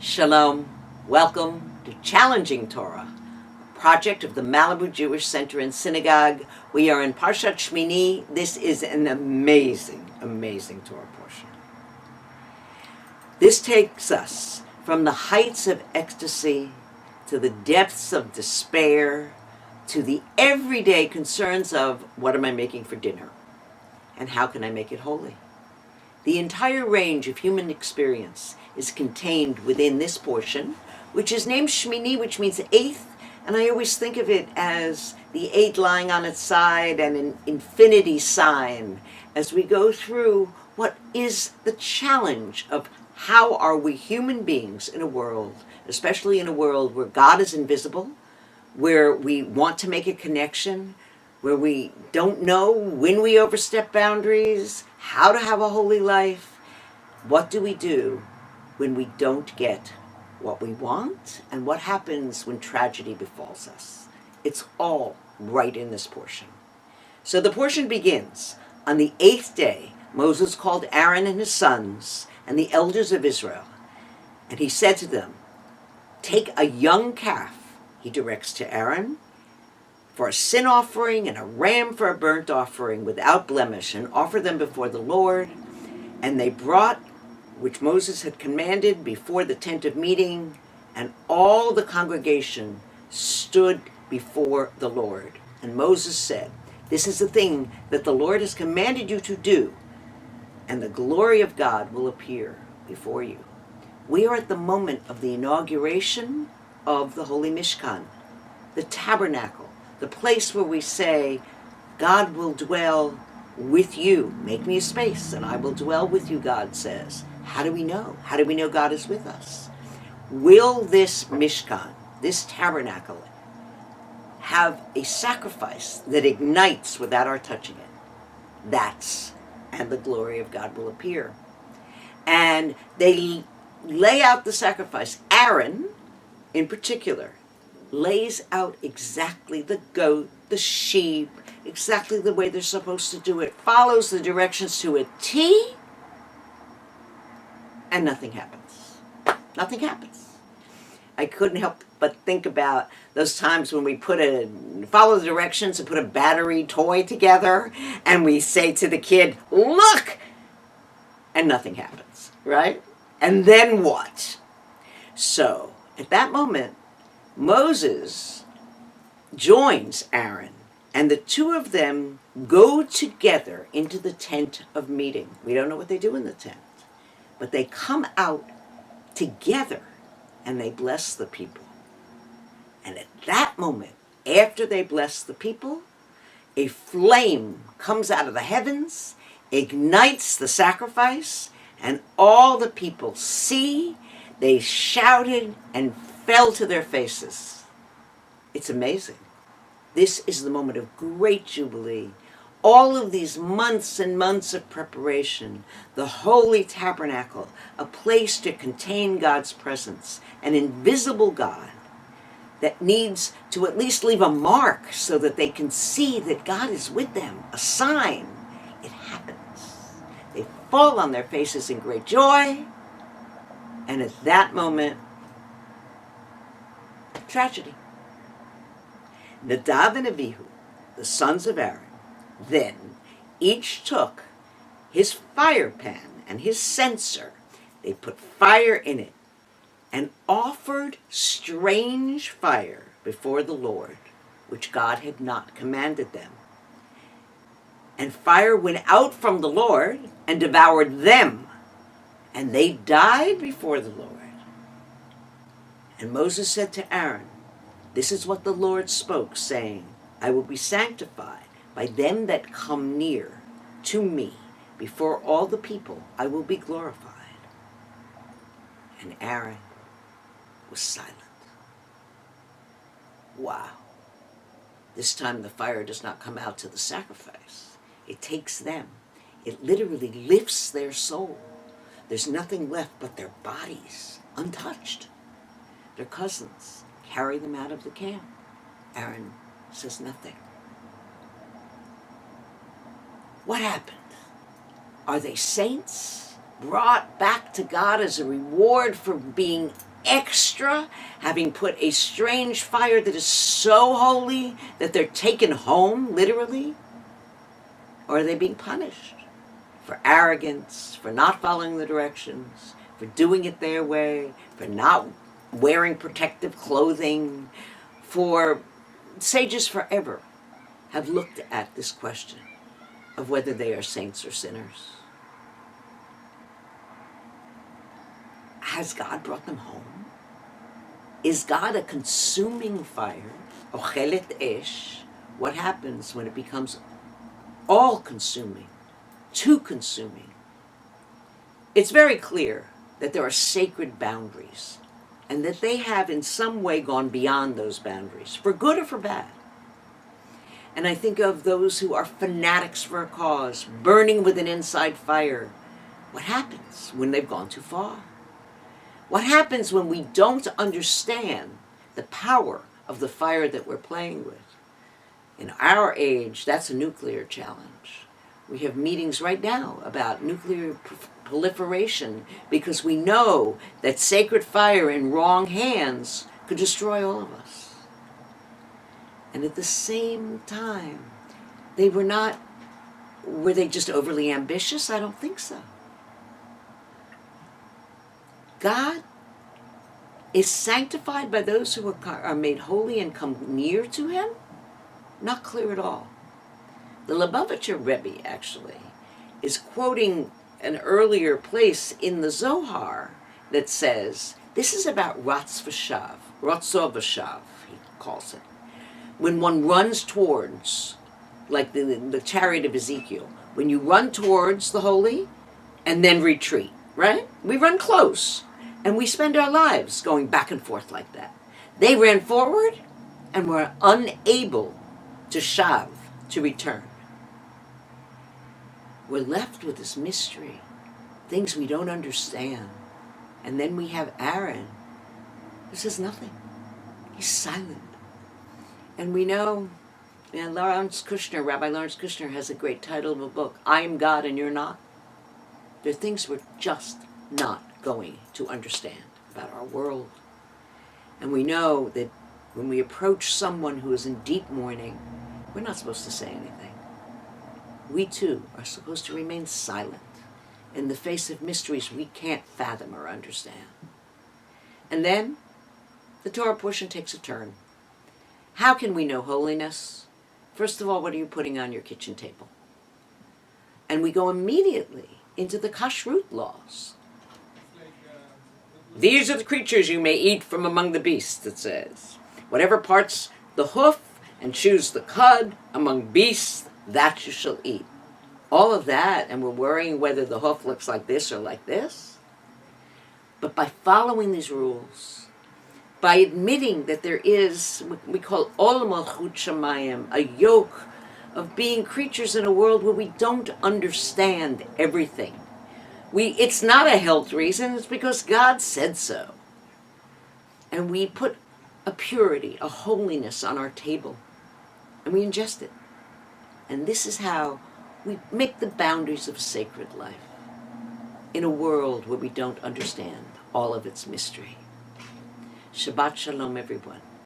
Shalom. Welcome to Challenging Torah, a project of the Malibu Jewish Center and Synagogue. We are in Parshat Shemini. This is an amazing, amazing Torah portion. This takes us from the heights of ecstasy to the depths of despair to the everyday concerns of what am I making for dinner and how can I make it holy. The entire range of human experience is contained within this portion, which is named Shemini, which means eighth, and I always think of it as the eight lying on its side and an infinity sign as we go through what is the challenge of how are we human beings in a world, especially in a world where God is invisible, where we want to make a connection, where we don't know when we overstep boundaries, how to have a holy life. What do we do when we don't get what we want, and what happens when tragedy befalls us? It's all right in this portion. So the portion begins, on the 8th day, Moses called Aaron and his sons and the elders of Israel, and he said to them, take a young calf, he directs to Aaron, for a sin offering and a ram for a burnt offering without blemish, and offer them before the Lord. And they brought, which Moses had commanded, before the tent of meeting, and all the congregation stood before the Lord. And Moses said, this is the thing that the Lord has commanded you to do, and the glory of God will appear before you. We are at the moment of the inauguration of the Holy Mishkan, the tabernacle, the place where we say, God will dwell with you. Make me a space and I will dwell with you, God says. How do we know? How do we know God is with us? Will this Mishkan, this tabernacle, have a sacrifice that ignites without our touching it? And the glory of God will appear. And they lay out the sacrifice. Aaron, in particular, lays out exactly the goat, the sheep, exactly the way they're supposed to do it, follows the directions to a T, and nothing happens. Nothing happens. I couldn't help but think about those times when we follow the directions and put a battery toy together, and we say to the kid, look, and nothing happens, right? And then what? So, at that moment, Moses joins Aaron, and the two of them go together into the tent of meeting. We don't know what they do in the tent, but they come out together and they bless the people. And at that moment, after they bless the people, a flame comes out of the heavens, ignites the sacrifice, and all the people see. They shouted and fell to their faces. It's amazing. This is the moment of great jubilee. All of these months and months of preparation, the holy tabernacle, a place to contain God's presence, an invisible God that needs to at least leave a mark so that they can see that God is with them, a sign. It happens. They fall on their faces in great joy, and at that moment, tragedy. Nadav and Abihu, the sons of Aaron, then each took his fire pan and his censer. They put fire in it and offered strange fire before the Lord, which God had not commanded them. And fire went out from the Lord and devoured them, and they died before the Lord. And Moses said to Aaron, this is what the Lord spoke, saying, I will be sanctified by them that come near to me. Before all the people I will be glorified. And Aaron was silent. Wow. This time the fire does not come out to the sacrifice. It takes them. It literally lifts their soul. There's nothing left but their bodies, untouched. Their cousins carry them out of the camp. Aaron says nothing. What happened? Are they saints brought back to God as a reward for being extra, having put a strange fire that is so holy that they're taken home, literally? Or are they being punished for arrogance, for not following the directions, for doing it their way, for not wearing protective clothing? For sages forever have looked at this question of whether they are saints or sinners. Has God brought them home? Is God a consuming fire? Ochelet esh. What happens when it becomes all-consuming, too consuming? It's very clear that there are sacred boundaries, and that they have in some way gone beyond those boundaries, for good or for bad. And I think of those who are fanatics for a cause, burning with an inside fire. What happens when they've gone too far? What happens when we don't understand the power of the fire that we're playing with? In our age, that's a nuclear challenge. We have meetings right now about nuclear proliferation because we know that sacred fire in wrong hands could destroy all of us. And at the same time, were they just overly ambitious? I don't think so. God is sanctified by those who are made holy and come near to him? Not clear at all. The Lubavitcher Rebbe, actually, is quoting an earlier place in the Zohar that says, this is about Ratz v'Shav, Ratzov v'Shav, he calls it. When one runs towards, like the chariot of Ezekiel, when you run towards the holy and then retreat, right? We run close. And we spend our lives going back and forth like that. They ran forward and were unable to shav, to return. We're left with this mystery, things we don't understand. And then we have Aaron, who says nothing. He's silent. And we know, Rabbi Lawrence Kushner has a great title of a book, I Am God and You're Not. There are things we're just not going to understand about our world. And we know that when we approach someone who is in deep mourning, we're not supposed to say anything. We too are supposed to remain silent in the face of mysteries we can't fathom or understand. And then the Torah portion takes a turn. How can we know holiness? First of all, what are you putting on your kitchen table? And we go immediately into the kashrut laws. These are the creatures you may eat from among the beasts, it says. Whatever parts the hoof and chews the cud among beasts, that you shall eat. All of that, and we're worrying whether the hoof looks like this or like this. But by following these rules, by admitting that there is, we call Ol Malchut Shamayim, a yoke of being creatures in a world where we don't understand everything. It's not a health reason, it's because God said so. And we put a purity, a holiness on our table, and we ingest it. And this is how we make the boundaries of sacred life in a world where we don't understand all of its mystery. Shabbat Shalom, everyone.